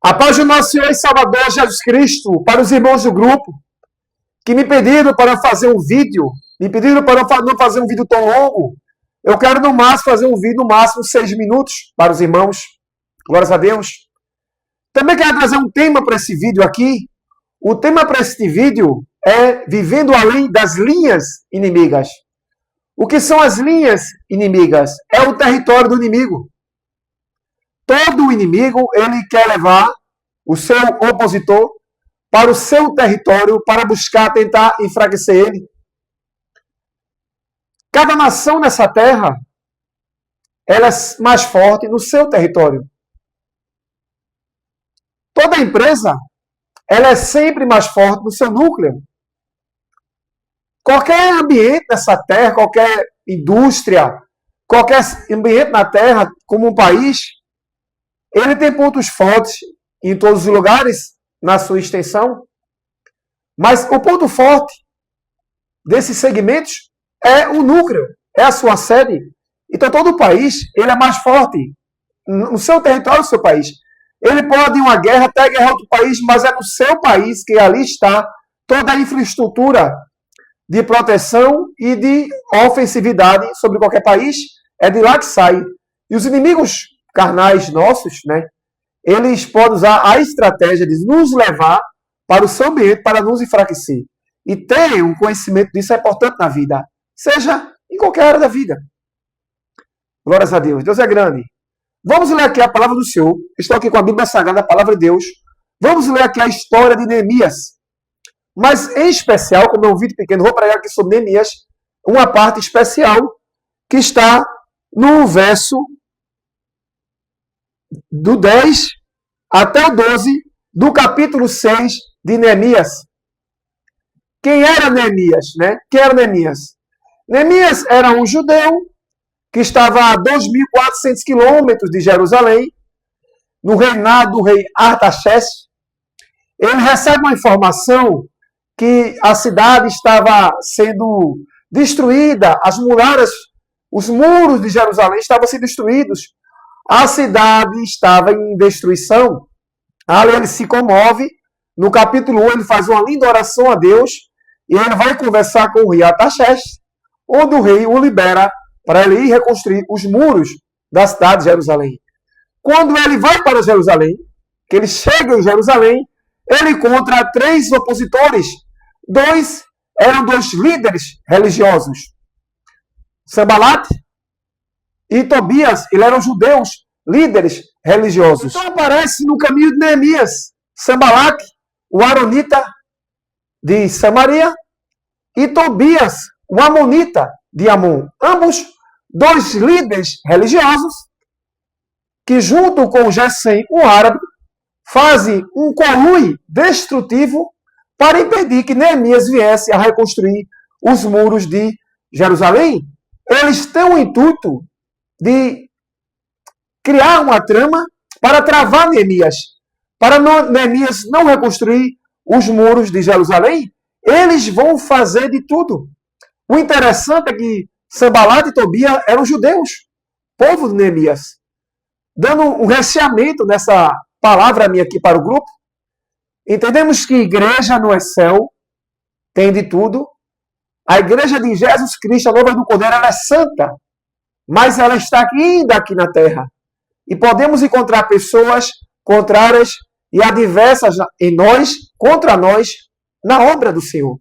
A paz do nosso Senhor e Salvador Jesus Cristo, para os irmãos do grupo, que me pediram para fazer um vídeo, me pediram para não fazer um vídeo tão longo. Eu quero no máximo fazer um vídeo, no máximo 6 minutos, para os irmãos. Glórias a Deus. Também quero trazer um tema para esse vídeo aqui. O tema para este vídeo é Vivendo Além das Linhas Inimigas. O que são as linhas inimigas? É o território do inimigo. Todo inimigo, ele quer levar o seu opositor para o seu território para buscar, tentar enfraquecer ele. Cada nação nessa terra, ela é mais forte no seu território. Toda empresa, ela é sempre mais forte no seu núcleo. Qualquer ambiente nessa terra, qualquer indústria, qualquer ambiente na terra, como um país, ele tem pontos fortes em todos os lugares, na sua extensão. Mas o ponto forte desses segmentos é o núcleo, é a sua sede. Então todo o país, ele é mais forte no seu território, no seu país. Ele pode ir uma guerra, até guerra outro país, mas é no seu país que ali está toda a infraestrutura de proteção e de ofensividade sobre qualquer país. É de lá que sai. E os inimigos carnais nossos, né, eles podem usar a estratégia de nos levar para o seu ambiente, para nos enfraquecer. E ter um conhecimento disso é importante na vida, seja em qualquer área da vida. Glórias a Deus. Deus é grande. Vamos ler aqui a palavra do Senhor. Estou aqui com a Bíblia Sagrada, a palavra de Deus. Vamos ler aqui a história de Neemias. Mas, em especial, como é um vídeo pequeno, vou pregar aqui sobre Neemias, uma parte especial que está no verso do 10 até o 12 do capítulo 6 de Neemias. Quem era Neemias, né? Quem era Neemias? Neemias era um judeu que estava a 2.400 quilômetros de Jerusalém, no reinado do rei Artaxerxes. Ele recebe uma informação que a cidade estava sendo destruída, as muralhas, os muros de Jerusalém estavam sendo destruídos, a cidade estava em destruição. Ali ele se comove. No capítulo 1 ele faz uma linda oração a Deus e ele vai conversar com o rei Artaxerxes, onde o rei o libera para ele ir reconstruir os muros da cidade de Jerusalém. Quando ele vai para Jerusalém, que ele chega em Jerusalém, ele encontra 3 opositores. 2 eram 2 líderes religiosos. Sanbalat e Tobias, eles eram judeus, líderes religiosos. Então aparece no caminho de Neemias, Sanbalat, o aronita de Samaria, e Tobias, o amonita de Amon. Ambos 2 líderes religiosos que, junto com Gesem, o árabe, fazem um conluio destrutivo para impedir que Neemias viesse a reconstruir os muros de Jerusalém. Eles têm o intuito de criar uma trama para travar Neemias. Para Neemias não reconstruir os muros de Jerusalém, eles vão fazer de tudo. O interessante é que Sanbalat e Tobias eram judeus, povo de Neemias. Dando um recheamento nessa palavra minha aqui para o grupo, entendemos que igreja não é céu, tem de tudo. A igreja de Jesus Cristo, a noiva do Cordeiro, ela é santa, mas ela está ainda aqui na terra. E podemos encontrar pessoas contrárias e adversas em nós, contra nós, na obra do Senhor.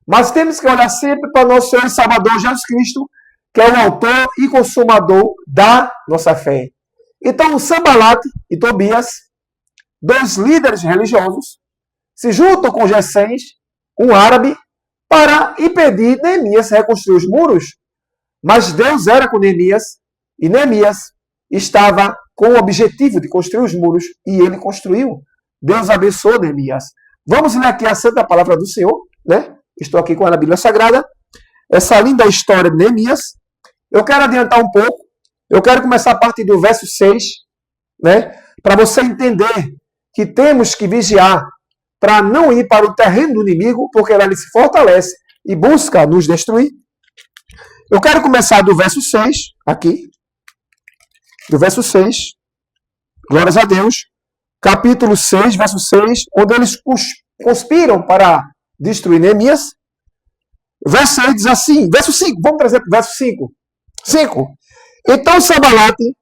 Mas temos que olhar sempre para o nosso Senhor e Salvador Jesus Cristo, que é o autor e consumador da nossa fé. Então, Sanbalat e Tobias, 2 líderes religiosos, se juntam com Gesem, um árabe, para impedir Neemias reconstruir os muros. Mas Deus era com Neemias, e Neemias estava com o objetivo de construir os muros, e ele construiu. Deus abençoou Neemias. Vamos ler aqui a santa palavra do Senhor, né? Estou aqui com a Bíblia Sagrada. Essa linda história de Neemias. Eu quero adiantar um pouco. Eu quero começar a partir do verso 6, né? Para você entender que temos que vigiar para não ir para o terreno do inimigo, porque ele se fortalece e busca nos destruir. Eu quero começar do verso 6, aqui. Do verso 6. Glórias a Deus. capítulo 6, verso 6, onde eles conspiram para destruir Neemias. Verso 6 diz assim, verso 5, vamos trazer para o verso 5. 5. Então Sambalate,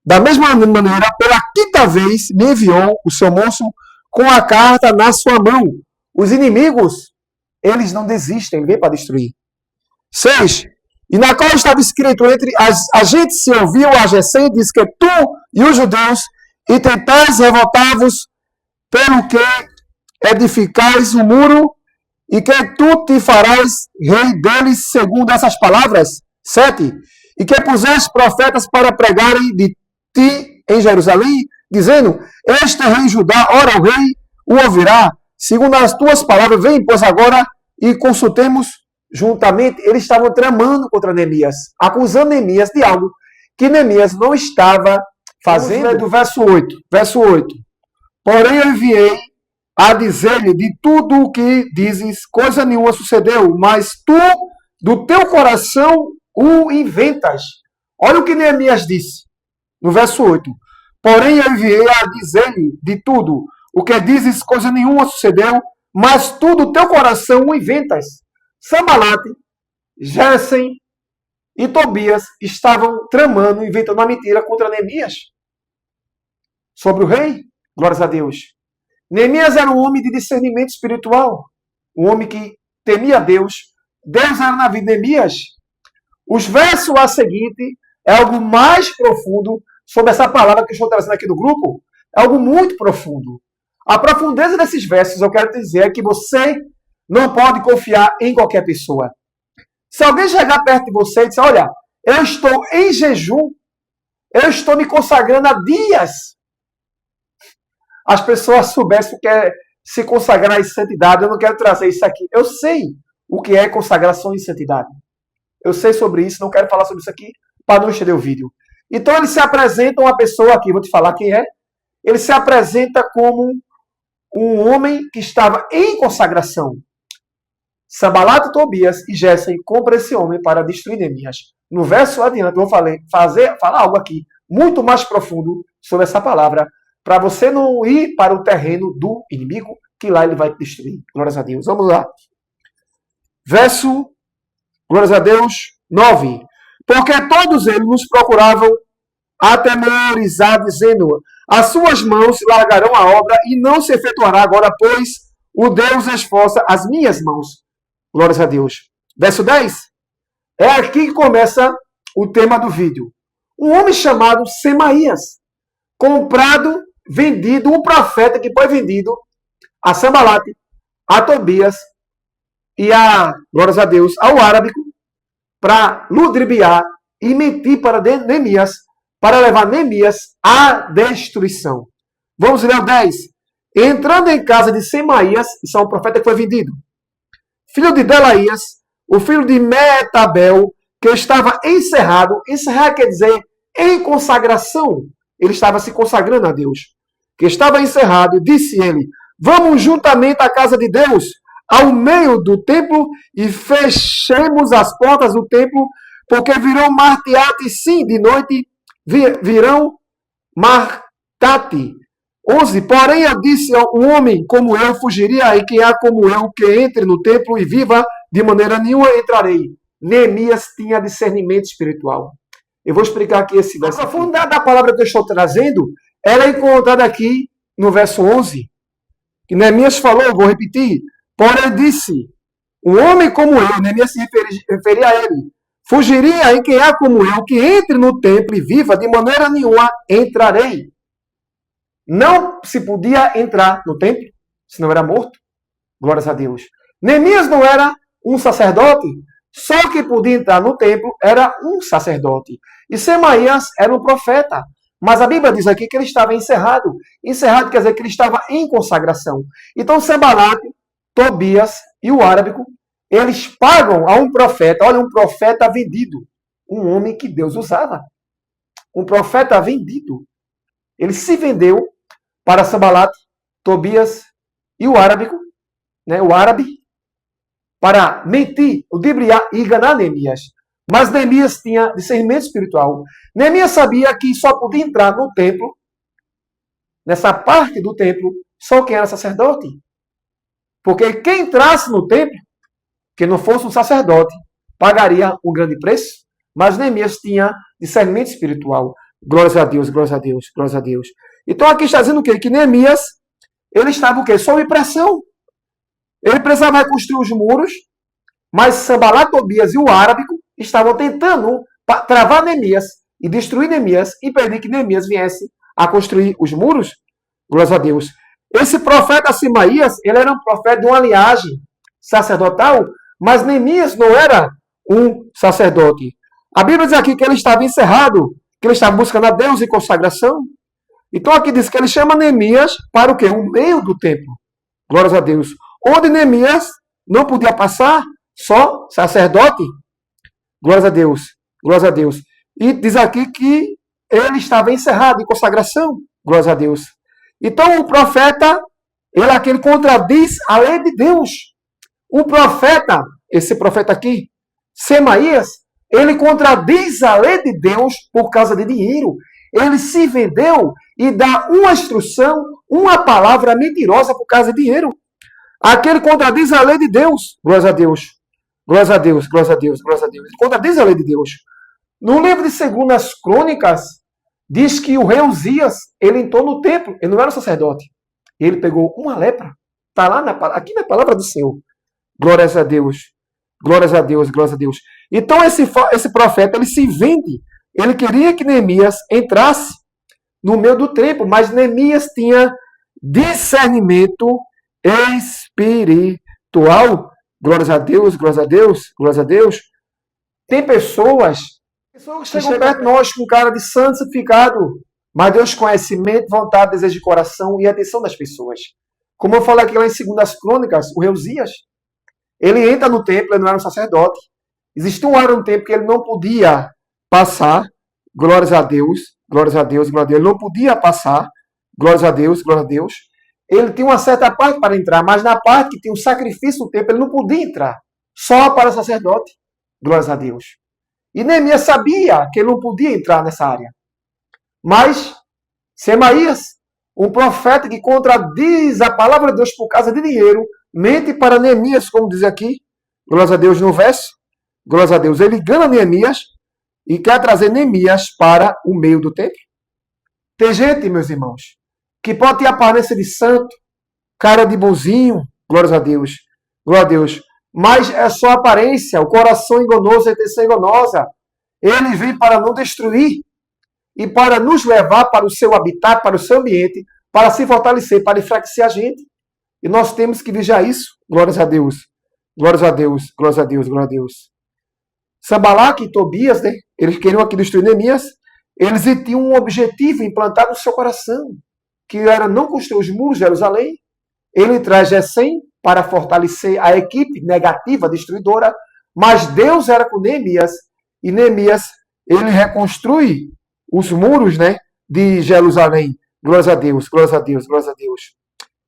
da mesma maneira, pela quinta vez, me enviou o seu moço com a carta na sua mão. Os inimigos, eles não desistem, vêm para destruir. 6. E na qual estava escrito, entre a gente se ouviu a Gesem, diz que tu e os judeus intentais revoltar-vos pelo que edificais o muro e que tu te farás rei deles segundo essas palavras. 7. E que puseste profetas para pregarem de ti em Jerusalém, dizendo, este rei Judá, ora o rei o ouvirá, segundo as tuas palavras, vem, pois agora, e consultemos juntamente. Eles estavam tramando contra Neemias, acusando Neemias de algo que Neemias não estava fazendo. Do verso 8. Verso 8. Porém eu enviei a dizer-lhe de tudo o que dizes, coisa nenhuma sucedeu, mas tu, do teu coração, o inventas. Olha o que Neemias disse, no verso 8. Porém eu enviei a dizer-lhe de tudo o que dizes, coisa nenhuma sucedeu, mas tu, do teu coração, o inventas. Sambalate, Gesem e Tobias estavam tramando, inventando uma mentira contra Neemias sobre o rei. Glórias a Deus. Neemias era um homem de discernimento espiritual, um homem que temia Deus. Deus era na vida de Neemias. Os versos a seguir é algo mais profundo sobre essa palavra que eu estou trazendo aqui no grupo. É algo muito profundo. A profundeza desses versos, eu quero dizer, é que você não pode confiar em qualquer pessoa. Se alguém chegar perto de você e disser, olha, eu estou em jejum, eu estou me consagrando há dias. As pessoas soubessem o que é se consagrar em santidade. Eu não quero trazer isso aqui. Eu sei o que é consagração em santidade. Eu sei sobre isso, não quero falar sobre isso aqui para não estender o vídeo. Então ele se apresenta uma pessoa aqui, vou te falar quem é. Ele se apresenta como um homem que estava em consagração. Sambalate, Tobias e Gesem compram esse homem para destruir Neemias. No verso adiante, eu vou falar algo aqui muito mais profundo sobre essa palavra, para você não ir para o terreno do inimigo, que lá ele vai te destruir. Glórias a Deus. Vamos lá. Verso, glórias a Deus, 9. Porque todos eles nos procuravam atemorizar, dizendo, as suas mãos largarão a obra e não se efetuará agora, pois o Deus esforça as minhas mãos. Glórias a Deus. Verso 10. É aqui que começa o tema do vídeo. Um homem chamado Semaías, comprado, vendido, um profeta que foi vendido a Sambalate, a Tobias e glórias a Deus, ao Árabico, para ludibriar e mentir para Neemias, para levar Neemias à destruição. Vamos ler o 10. Entrando em casa de Semaías, isso é um profeta que foi vendido, filho de Delaías, o filho de Metabel, que estava encerrado. Encerrar quer dizer em consagração. Ele estava se consagrando a Deus. Que estava encerrado, disse ele, vamos juntamente à casa de Deus, ao meio do templo, e fechemos as portas do templo, porque virão marteate, sim, de noite virão martate. 11. Porém, eu disse, um homem como eu fugiria, e quem há como eu que entre no templo e viva, de maneira nenhuma entrarei. Neemias tinha discernimento espiritual. Eu vou explicar aqui esse verso. A profundidade da palavra que eu estou trazendo, ela é encontrada aqui no verso 11. Que Neemias falou, vou repetir. Porém, disse, um homem como eu, Neemias se referia a ele, fugiria, e quem há como eu que entre no templo e viva, de maneira nenhuma entrarei. Não se podia entrar no templo, senão era morto. Glórias a Deus. Neemias não era um sacerdote, só que podia entrar no templo era um sacerdote. E Semaías era um profeta. Mas a Bíblia diz aqui que ele estava encerrado. Encerrado quer dizer que ele estava em consagração. Então Sambalate, Tobias e o Árabico, eles pagam a um profeta. Olha, um profeta vendido. Um homem que Deus usava. Um profeta vendido. Ele se vendeu para Sambalate, Tobias e o Árabico, né, o árabe, para mentir, ludibriar e enganar Neemias. Mas Neemias tinha discernimento espiritual. Neemias sabia que só podia entrar no templo nessa parte do templo, só quem era sacerdote. Porque quem entrasse no templo, que não fosse um sacerdote, pagaria um grande preço. Mas Neemias tinha discernimento espiritual. Glórias a Deus, glórias a Deus, glórias a Deus. Então aqui está dizendo o quê? Que Neemias, ele estava o quê? Sob pressão. Ele precisava reconstruir os muros, mas Sanbalat, Tobias e o Árabico estavam tentando travar Neemias e destruir Neemias e impedir que Neemias viesse a construir os muros. Glórias a Deus. Esse profeta Semaías, ele era um profeta de uma linhagem sacerdotal, mas Neemias não era um sacerdote. A Bíblia diz aqui que ele estava encerrado, que ele estava buscando a Deus em consagração. Então aqui diz que ele chama Neemias para o quê? O meio do templo. Glórias a Deus. Onde Neemias não podia passar, só sacerdote. Glórias a Deus. Glórias a Deus. E diz aqui que ele estava encerrado em consagração. Glórias a Deus. Então o profeta, ele é aquele que contradiz a lei de Deus. O profeta, esse profeta aqui, Semaías, ele contradiz a lei de Deus por causa de dinheiro. Ele se vendeu e dá uma instrução, uma palavra mentirosa por causa de dinheiro. Aquele contradiz a lei de Deus. Glórias a Deus. Glórias a Deus, glórias a Deus, glórias a Deus. Ele contradiz a lei de Deus. No livro de 2 Crônicas, diz que o rei Uzias, ele entrou no templo, ele não era um sacerdote. Ele pegou uma lepra. Está lá aqui na palavra do Senhor. Glórias a Deus. Glórias a Deus, glórias a Deus. Então esse profeta, ele se vende. Ele queria que Neemias entrasse no meio do templo, mas Neemias tinha discernimento espiritual. Glórias a Deus, glórias a Deus, glórias a Deus. Tem pessoas que chegam perto de nós com cara de santificado, mas Deus conhece mente, vontade, desejo de coração e a atenção das pessoas. Como eu falei aqui lá em 2 Crônicas, o rei Uzias, ele entra no templo, ele não era um sacerdote. Existia um área no templo que ele não podia passar. Glórias a Deus, glórias a Deus, glórias a Deus. Ele não podia passar. Glórias a Deus, glórias a Deus. Ele tinha uma certa parte para entrar, mas na parte que tinha um sacrifício no templo, ele não podia entrar. Só para o sacerdote. Glórias a Deus. E Neemias sabia que ele não podia entrar nessa área. Mas Semaías, um profeta que contradiz a palavra de Deus por causa de dinheiro, mente para Neemias, como diz aqui, glórias a Deus no verso, glórias a Deus, ele engana Neemias e quer trazer Neemias para o meio do templo. Tem gente, meus irmãos, que pode ter aparência de santo, cara de bonzinho, glórias a Deus, glória a Deus, mas é só aparência, o coração enganoso, a intenção enganosa. Ele vem para não destruir e para nos levar para o seu habitat, para o seu ambiente, para se fortalecer, para enfraquecer a gente. E nós temos que vigiar isso. Glórias a Deus. Glórias a Deus. Glórias a Deus. Glórias a Deus. Sanbalat e Tobias, né? Eles queriam aqui destruir Neemias. Eles tinham um objetivo implantado no seu coração, que era não construir os muros de Jerusalém. Ele traz Gesem para fortalecer a equipe negativa, destruidora. Mas Deus era com Neemias. E Neemias, ele reconstrui os muros, né, de Jerusalém. Glórias a Deus. Glórias a Deus. Glórias a Deus.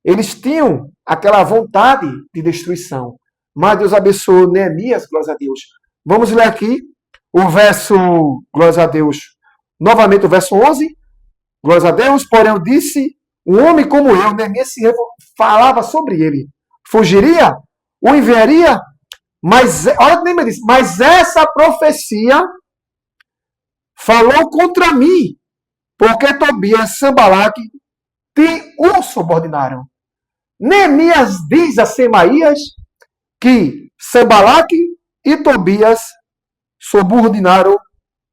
Eles tinham aquela vontade de destruição. Mas Deus abençoou Neemias, glórias a Deus. Vamos ler aqui o verso, glórias a Deus. Novamente o verso 11. Glórias a Deus. Porém eu disse, um homem como eu, Neemias falava sobre ele. Fugiria? O enviaria? Mas, olha o que Neemias disse. Mas essa profecia falou contra mim. Porque Tobias e Sanbalat o subordinaram. Neemias diz a Semaías que Sanbalat e Tobias subordinaram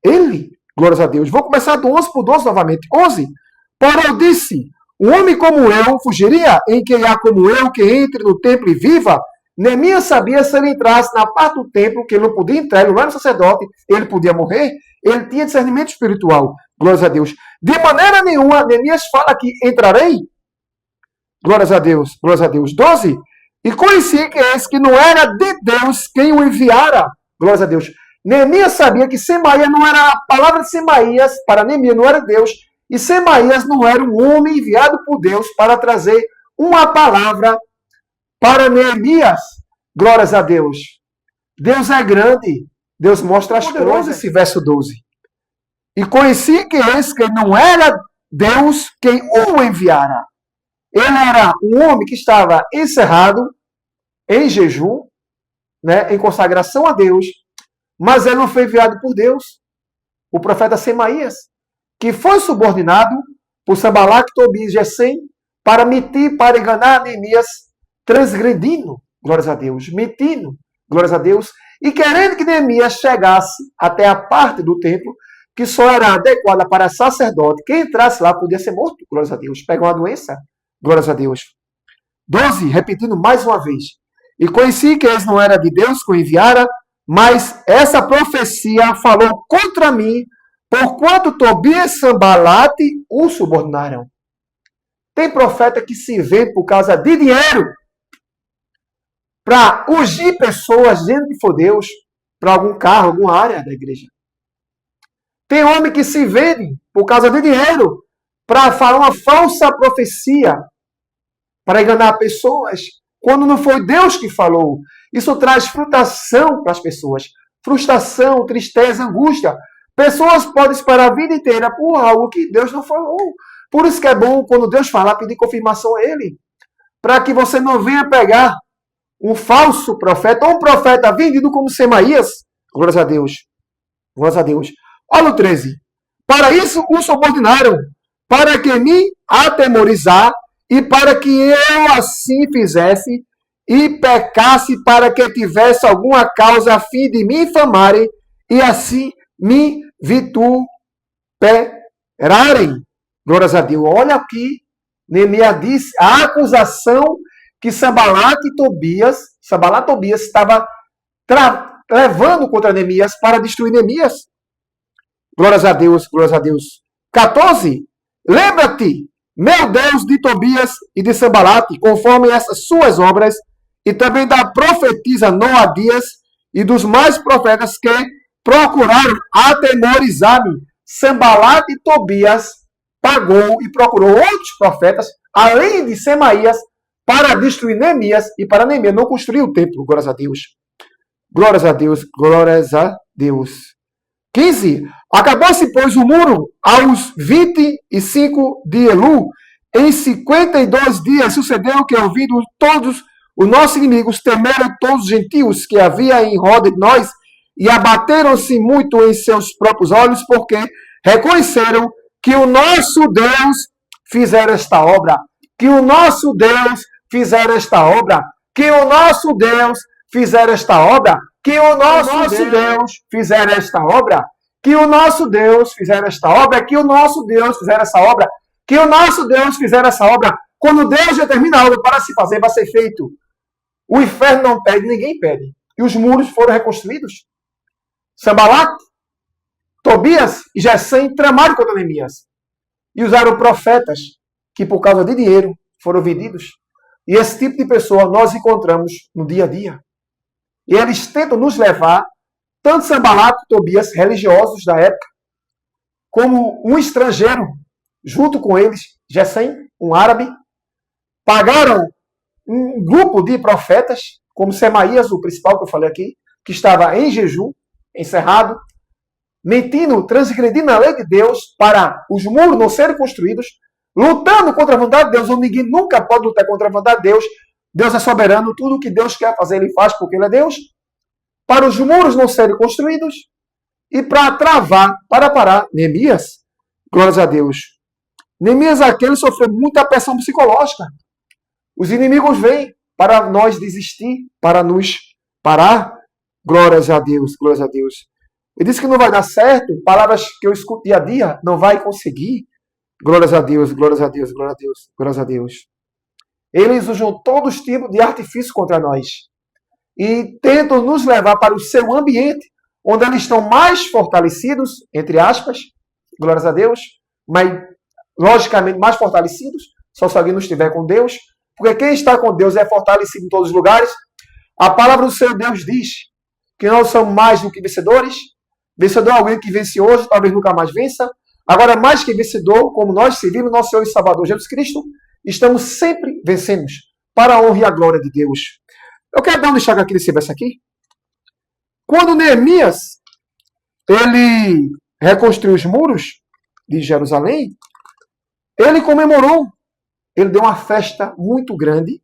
ele. Glórias a Deus. Vou começar do 11 por 12 novamente. 11. Porém eu disse, um homem como eu fugiria, em quem há como eu que entre no templo e viva? Neemias sabia se ele entrasse na parte do templo, que ele não podia entrar, ele não era sacerdote, ele podia morrer, ele tinha discernimento espiritual. Glórias a Deus. De maneira nenhuma, Neemias fala que entrarei. Glórias a Deus. Glórias a Deus. 12. E conheci que esse que não era de Deus quem o enviara. Glórias a Deus. Neemias sabia que Semaías não era a palavra de Semaías, para Neemias não era Deus, e Semaías não era um homem enviado por Deus para trazer uma palavra para Neemias. Glórias a Deus. Deus é grande. Deus mostra as coisas. Esse verso 12. E conheci que esse que não era Deus quem o enviara. Ele era um homem que estava encerrado em jejum, né, em consagração a Deus, mas ele não foi enviado por Deus. O profeta Semaías, que foi subordinado por Sanbalat, Tobias e Gesem para mentir, para enganar Neemias, transgredindo, glórias a Deus, mentindo, glórias a Deus, e querendo que Neemias chegasse até a parte do templo que só era adequada para sacerdote. Quem entrasse lá podia ser morto, glórias a Deus, pegar uma doença, glórias a Deus. 12, repetindo mais uma vez. E conheci que eles não era de Deus que o enviara, mas essa profecia falou contra mim, porquanto Tobias e Sanbalat o subordinaram. Tem profeta que se vende por causa de dinheiro para ungir pessoas dizendo que for Deus para algum carro, alguma área da igreja. Tem homem que se vende por causa de dinheiro para falar uma falsa profecia, para enganar pessoas, quando não foi Deus que falou. Isso traz frustração para as pessoas. Frustração, tristeza, angústia. Pessoas podem esperar a vida inteira por algo que Deus não falou. Por isso que é bom, quando Deus falar, pedir confirmação a Ele. Para que você não venha pegar um falso profeta, ou um profeta vendido como Semaías. Glórias a Deus. Glórias a Deus. Olha o 13. Para isso o subordinaram, para que me atemorizar, e para que eu assim fizesse, e pecasse para que tivesse alguma causa a fim de me infamarem, e assim me vituperarem. Glórias a Deus. Olha aqui, Neemias disse, a acusação que Sanbalat e Tobias estava levando contra Neemias para destruir Neemias. Glórias a Deus, glórias a Deus. 14. Lembra-te, meu Deus, de Tobias e de Sanbalat, conforme essas suas obras, e também da profetisa Noadias e dos mais profetas que procuraram atemorizar-me. Sanbalat e Tobias pagou e procurou outros profetas, além de Semaías, para destruir Neemias e para Neemias não construir o templo. Glórias a Deus. Glórias a Deus, glórias a Deus. 15. Acabou-se, pois, o muro aos 25 de Elu. Em 52 dias sucedeu que, ouvindo todos os nossos inimigos, temeram todos os gentios que havia em roda de nós e abateram-se muito em seus próprios olhos, porque reconheceram que o nosso Deus fizera esta obra. Que o nosso Deus fizera esta obra. Que o nosso Deus fizera esta obra. Que o nosso Deus fizera esta obra. Que o nosso Deus fizera esta obra. Que o nosso Deus fizera essa obra. Que o nosso Deus fizera essa obra. Quando Deus determina a obra para se fazer, vai ser feito. O inferno não pede, ninguém pede. E os muros foram reconstruídos. Sanbalat, Tobias e Gesem tramaram contra Neemias. E usaram profetas que, por causa de dinheiro, foram vendidos. E esse tipo de pessoa nós encontramos no dia a dia. E eles tentam nos levar, tanto Sanbalat e Tobias, religiosos da época, como um estrangeiro, junto com eles, Gesem, um árabe, pagaram um grupo de profetas, como Semaías, o principal que eu falei aqui, que estava em jejum, encerrado, mentindo, transgredindo a lei de Deus para os muros não serem construídos, lutando contra a vontade de Deus, onde ninguém nunca pode lutar contra a vontade de Deus. Deus é soberano, tudo o que Deus quer fazer, Ele faz porque Ele é Deus. Para os muros não serem construídos e para travar, para parar Neemias, glórias a Deus. Neemias aquele sofreu muita pressão psicológica. Os inimigos vêm para nós desistir, para nos parar. Glórias a Deus, glórias a Deus. Ele disse que não vai dar certo, palavras que eu escuto dia a dia, não vai conseguir. Glórias a Deus, glórias a Deus, glórias a Deus, glórias a Deus. Eles usam todos os tipos de artifício contra nós. E tentam nos levar para o seu ambiente, onde eles estão mais fortalecidos, entre aspas, glórias a Deus, mas logicamente mais fortalecidos, só se alguém não estiver com Deus, porque quem está com Deus é fortalecido em todos os lugares. A palavra do Senhor Deus diz que nós somos mais do que vencedores. Vencedor é alguém que vence hoje, talvez nunca mais vença. Agora, mais que vencedor, como nós servimos nosso Senhor e Salvador Jesus Cristo, estamos sempre vencendo para a honra e a glória de Deus. Eu quero dar um destaque aqui nesse verso aqui. Quando Neemias ele reconstruiu os muros de Jerusalém, Ele comemorou. Ele deu uma festa muito grande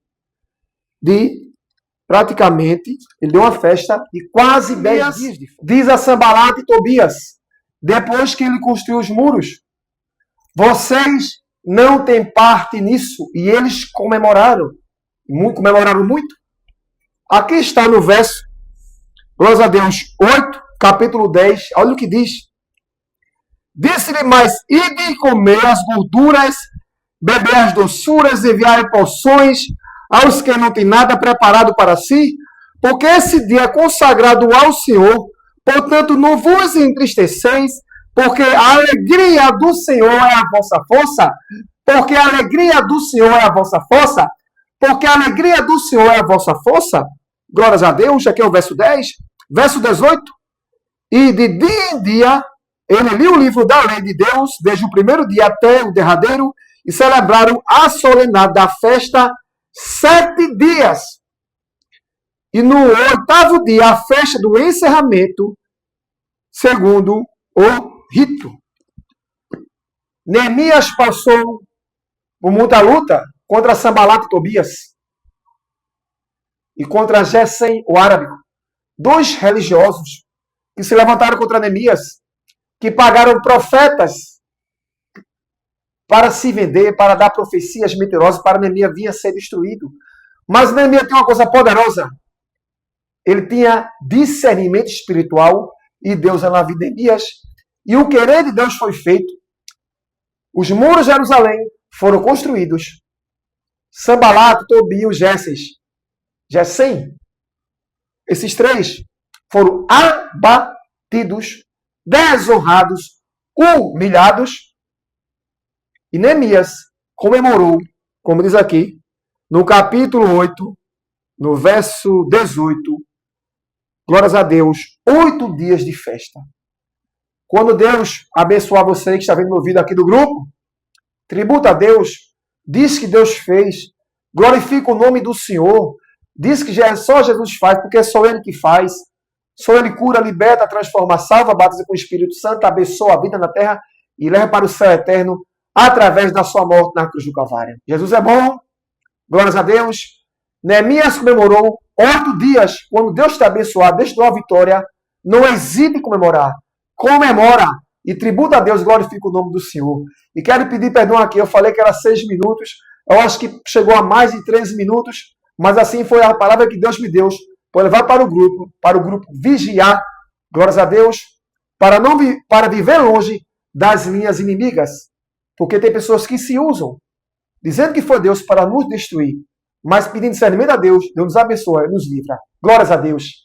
praticamente, ele deu uma festa de quase 10 dias. Diz a Sanbalat e Tobias, depois que ele construiu os muros, vocês não têm parte nisso. E eles comemoraram muito. Aqui está no verso, glórias a Deus, 8, capítulo 10, olha o que diz. Disse-lhe mais, ide comer as gorduras, beber as doçuras, enviar porções aos que não têm nada preparado para si, porque esse dia é consagrado ao Senhor, portanto não vos entristeceis, porque a alegria do Senhor é a vossa força, porque a alegria do Senhor é a vossa força, porque a alegria do Senhor é a vossa força. Glórias a Deus, aqui é o verso 10, verso 18, e de dia em dia, ele lia o livro da lei de Deus, desde o primeiro dia até o derradeiro, e celebraram a solenidade da festa 7 dias. E no 8º dia, a festa do encerramento, segundo o rito. Neemias passou por muita luta contra Sanbalat e Tobias e contra Gesem, o árabe, 2 religiosos que se levantaram contra Neemias, que pagaram profetas para se vender, para dar profecias mentirosas, para Neemias vir a ser destruído. Mas Neemias tem uma coisa poderosa. Ele tinha discernimento espiritual e Deus era na vida de Neemias. E o querer de Deus foi feito. Os muros de Jerusalém foram construídos. Sanbalat, Tobias, Gesem, esses 3 foram abatidos, desonrados, humilhados. E Neemias comemorou, como diz aqui, no capítulo 8, no verso 18, glórias a Deus, 8 dias de festa. Quando Deus abençoar você que está vendo meu vídeo aqui do grupo, tributa a Deus, diz que Deus fez, glorifica o nome do Senhor, diz que só Jesus faz, porque é só Ele que faz, só Ele cura, liberta, transforma, salva, batiza com o Espírito Santo, abençoa a vida na terra e leva para o céu eterno através da sua morte na cruz do Calvário. Jesus é bom, glórias a Deus. Neemias comemorou 8 dias, quando Deus te abençoar, Deus te dá a vitória, não hesite em comemorar. Comemora e tributa a Deus, glorifica o nome do Senhor. E quero pedir perdão aqui, eu falei que era 6 minutos, eu acho que chegou a mais de 13 minutos, mas assim foi a palavra que Deus me deu, para levar para o grupo vigiar, glórias a Deus, para viver longe das linhas inimigas. Porque tem pessoas que se usam, dizendo que foi Deus para nos destruir, mas pedindo discernimento a Deus, Deus nos abençoa, nos livra. Glórias a Deus.